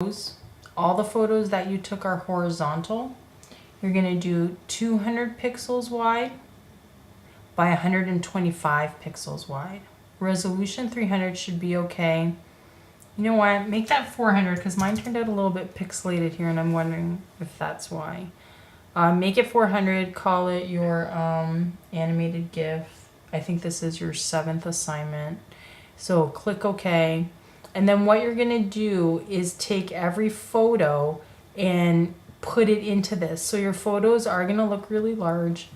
all the photos that you took are horizontal. You're going to do 200 pixels wide by 125 pixels wide. Resolution 300 should be okay. You know what? Make that 400 because mine turned out a little bit pixelated here and I'm wondering if that's why. Make it 400, call it your animated GIF. I think this is your 7th assignment. So click OK. And then what you're going to do is take every photo and put it into this. So your photos are going to look really large.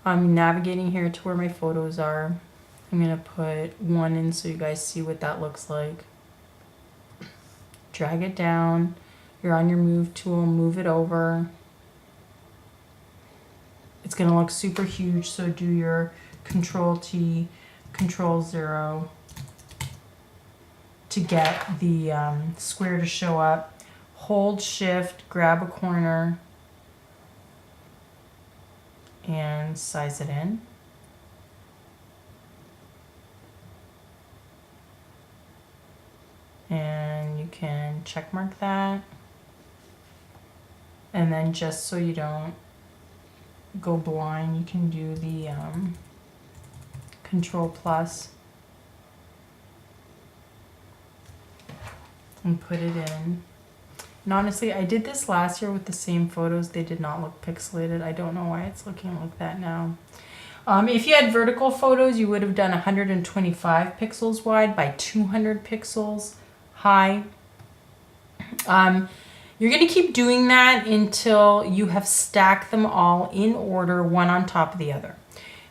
I'm navigating here to where my photos are. I'm going to put one in so you guys see what that looks like. Drag it down. You're on your move tool, move it over. It's going to look super huge, so do your Control T, Control 0 to get the square to show up. Hold Shift, grab a corner, and size it in. And you can check mark that. And then just so you don't go blind, you can do the Control plus and put it in. And honestly, I did this last year with the same photos. They did not look pixelated. I don't know why it's looking like that now. If you had vertical photos, you would have done 125 pixels wide by 200 pixels high. You're going to keep doing that until you have stacked them all in order, one on top of the other.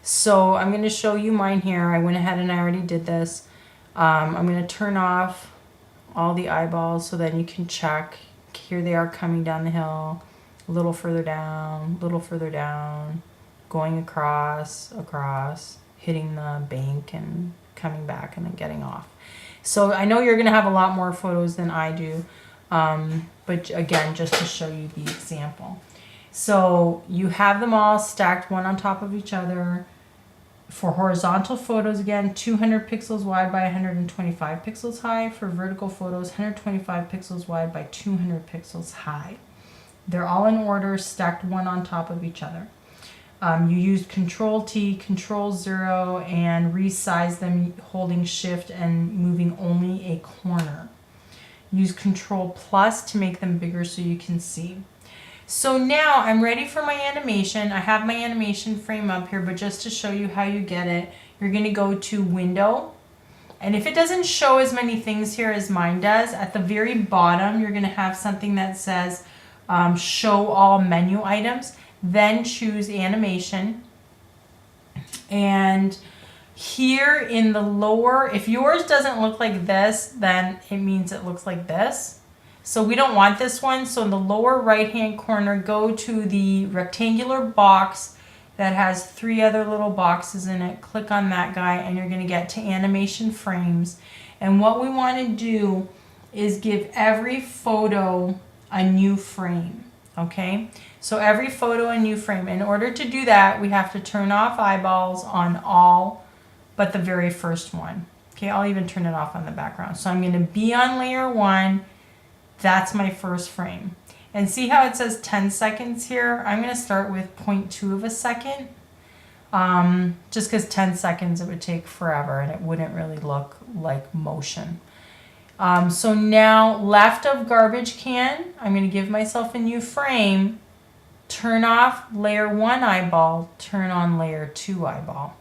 So I'm going to show you mine here. I went ahead and I already did this. I'm going to turn off all the eyeballs so then you can check. Here they are coming down the hill, a little further down, going across, hitting the bank and coming back and then getting off. So I know you're going to have a lot more photos than I do. But again, just to show you the example. So you have them all stacked one on top of each other. For horizontal photos, again, 200 pixels wide by 125 pixels high. For vertical photos, 125 pixels wide by 200 pixels high. They're all in order, stacked one on top of each other. You used Control T, Control 0, and resize them holding Shift and moving only a corner. Use Control plus to make them bigger so you can see. So now I'm ready for my animation. I have my animation frame up here, but just to show you how you get it, you're going to go to Window. And if it doesn't show as many things here as mine does, at the very bottom, you're going to have something that says Show All Menu Items. Then choose Animation. And here in the lower, if yours doesn't look like this, then it means it looks like this. So we don't want this one. So in the lower right hand corner, go to the rectangular box that has 3 other little boxes in it. Click on that guy and you're going to get to animation frames. And what we want to do is give every photo a new frame. Okay, so every photo a new frame. In order to do that, we have to turn off eyeballs on all but the very first one. Okay, I'll even turn it off on the background. So I'm going to be on layer 1. That's my first frame. And see how it says 10 seconds here? I'm going to start with 0.2 of a second. Just because 10 seconds it would take forever and it wouldn't really look like motion. So now left of garbage can, I'm going to give myself a new frame. Turn off layer 1 eyeball, turn on layer 2 eyeball.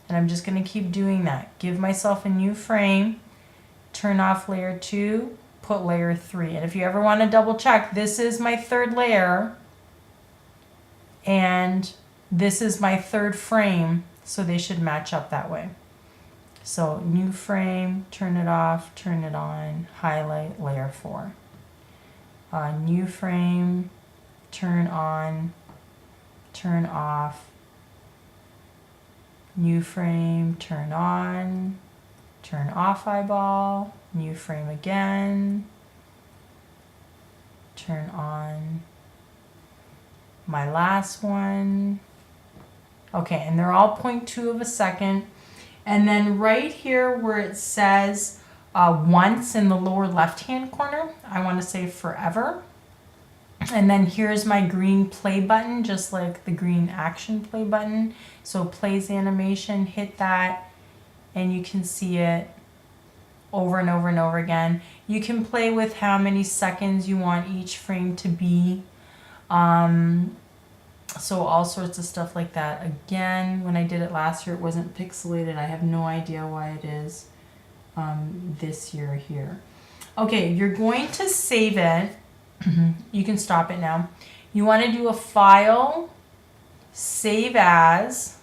And I'm just going to keep doing that. Give myself a new frame, turn off layer 2, put layer 3. And if you ever want to double check, this is my 3rd layer and this is my 3rd frame, so they should match up that way. So new frame, turn it off, turn it on, highlight layer 4. New frame, turn on, turn off. New frame, turn on, turn off eyeball, new frame again, turn on, my last one. Okay, and they're all 0.2 of a second. And then right here where it says once in the lower left-hand corner. I want to save forever. And then here's my green play button, just like the green action play button. So plays animation, hit that, and you can see it over and over and over again. You can play with how many seconds you want each frame to be. So all sorts of stuff like that. Again, when I did it last year, it wasn't pixelated. I have no idea why it is this year here. Okay, you're going to save it. You can stop it now. You want to do a file, save as,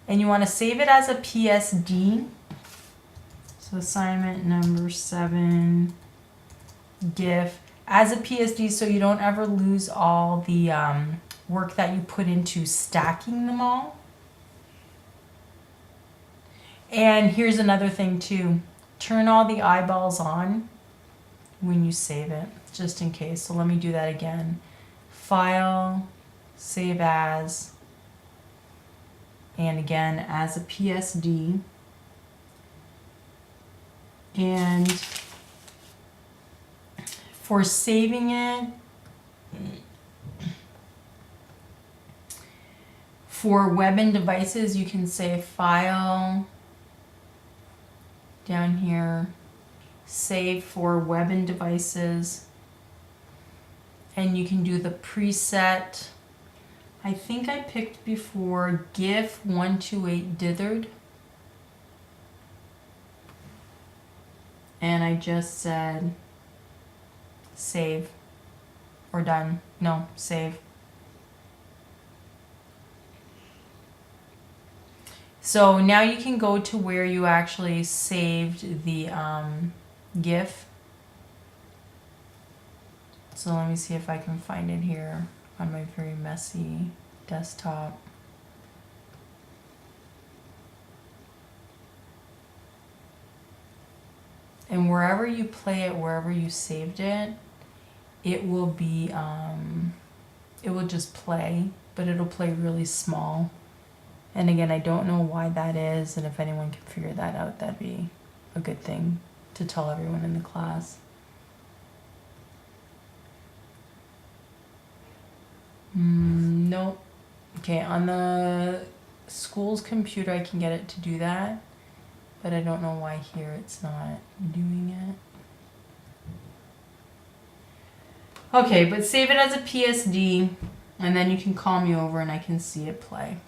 and you want to save it as a PSD. So assignment number 7, GIF, as a PSD, so you don't ever lose all the work that you put into stacking them all. And here's another thing too. Turn all the eyeballs on when you save it, just in case. So let me do that again. File, save as, and again as a PSD. And for saving it, for web and devices, you can say file, down here, save for web and devices, and you can do the preset. I think I picked before GIF 128 dithered, and I just said save or done. No, save. So now you can go to where you actually saved the GIF. So let me see if I can find it here on my very messy desktop. And wherever you play it, wherever you saved it, it will be, it will just play, but it'll play really small. And again, I don't know why that is, and if anyone can figure that out, that'd be a good thing to tell everyone in the class. Nope. Okay, on the school's computer I can get it to do that, but I don't know why here it's not doing it. Okay, but save it as a PSD, and then you can call me over and I can see it play.